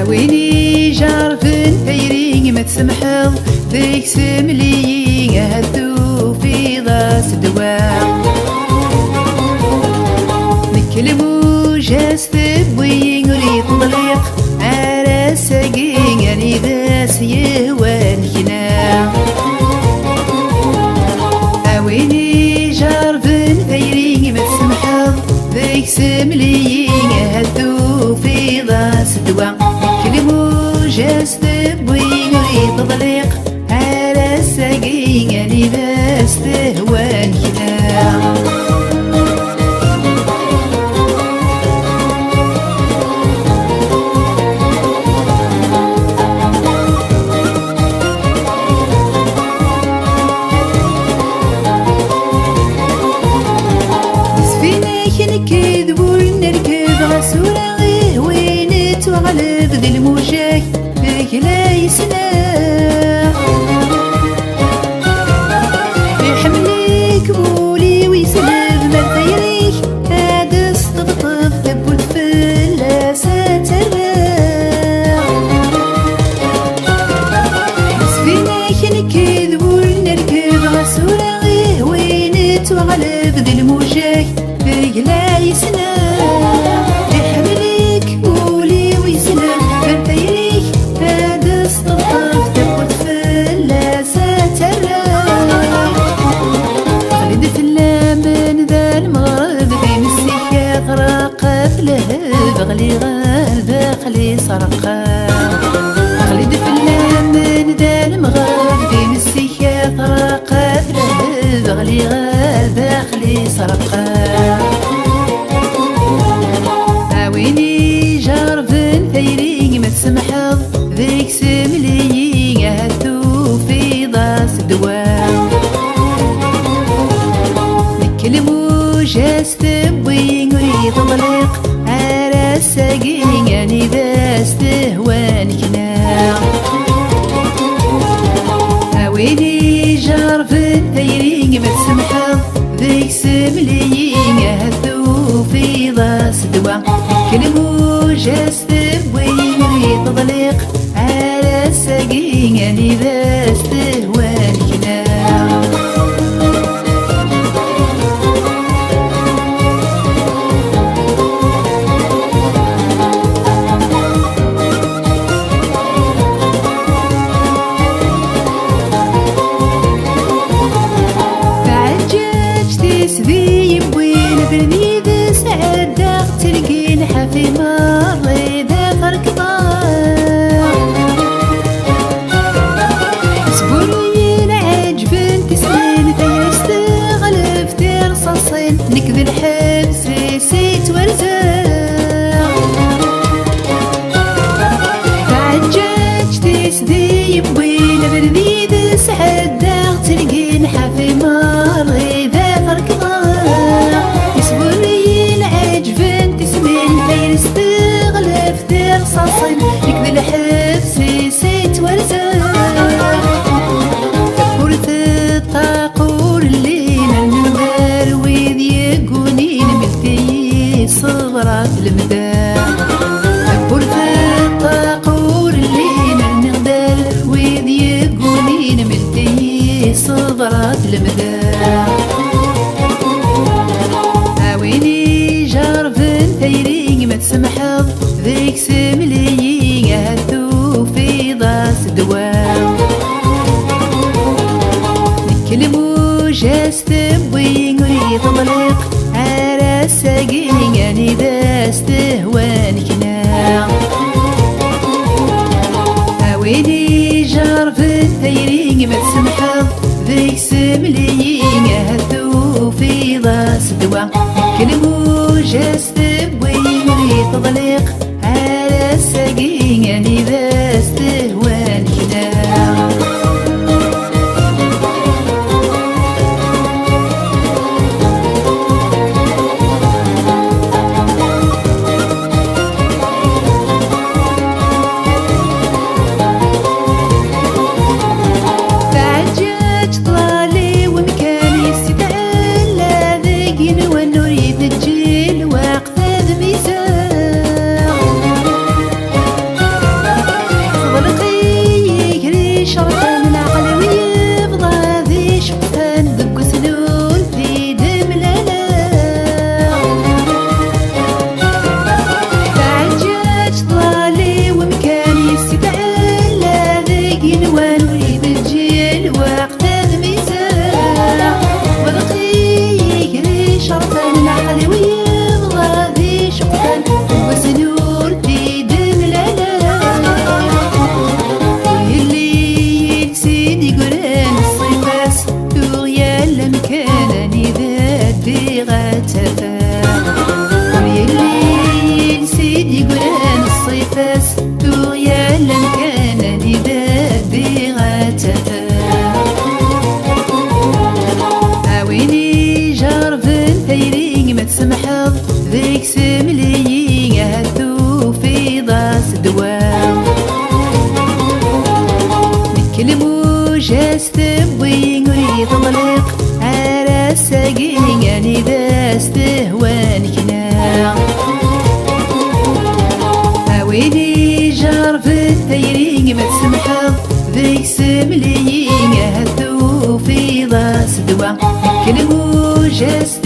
ويني جارفن فيرين ما تسمحض ذيك سملي هدو في ضاس الدواء نكلمو جاس ثبوين ولي طليق على ساقين يعني ذاس يهوى الكنا ويني جارفن فيرين ما تسمحض ذيك سملي هدو في ضاس الدواء كلمو جاس ثبوين ولي تضليق على الساقين يعني بس تهوى الكلام بسفينة نكذب ونركب غسولة وين تغلب ذي الموجة فيك لا يسنى يحملك بولي ويسلب ما خيريك هذا استطف ثبو الفلاسة تراح سفينة نكذب ونركب غسولة وين تغلب ذي الموجة فيك لا يسنى غلي غالب خلي سرقا خليد في اللمن ذا المغرب في مسيكة ثرقا في غلي غالب خلي سرقا ويني جارفن ثيرين ما تسمحض ذيك سملي هدو في ضاس الدواء نكلمو جاس ثبوين ويطلق الساقين يعني بس تهوى الكنا ويني جارفن ثيرين ما تسمحض ذيك سملي هدو في ضاس الدواء كلمو جاس ثبوين يتضلق على الساقين يعني بس تهوى الكنا في مري ذا فرق ضار سبوري العجب انت سنين ذي استغلب ترصصين نكذي الحبس سيت ورزاق تعجج تسدي بويل بردي ذا سعد داغ تلقين حفي مري ذا فرق ضار سبوري العجب انت سنين استغلب ترصصين نكذي الحبس سيت ورزاق كبرت الطاقور الليل النبال ويذ يقونين ملتي صغرى في المدى كبرت الطاقور الليل النبال ويذ يقونين ملتي صغرى في المدى ويني جارفن ثيرين ما تسمحض ذيك سملي هدو في ضاس الدواء نكلمو جاس ثبوين ويطلق على الساقين يعني بس تهوى الكنا ويني جارفن ثيرين ما تسمحض ذيك سملي هدو في ضاس الدواء كلمو جاس ثبوين ويتضلق على الساقين يعني ومكان يستعلى ذيك ينوان ويبجي الوقت الميزان ورقيق لي شرطا العقل ويبغى ذي شقفان وسنور في دملالا ويلي ينسين يقولان الصيفاس دغيا لمكان ذات دي غاتفا ويلي ينسين يقولان الصيفاس دغيا لمكان ذات دي غاتفا ويني جارفن ثيرين ما تسمحض ذيك سمليين هدو في ضاس دواو نتكلمو جاس تبوين ويطلق على الساقين يعني ذا استهوان كنا ويني جارفن ثيرين ما تسمحض ذيك سمليين هدو في ضاس دواو كلمو جاس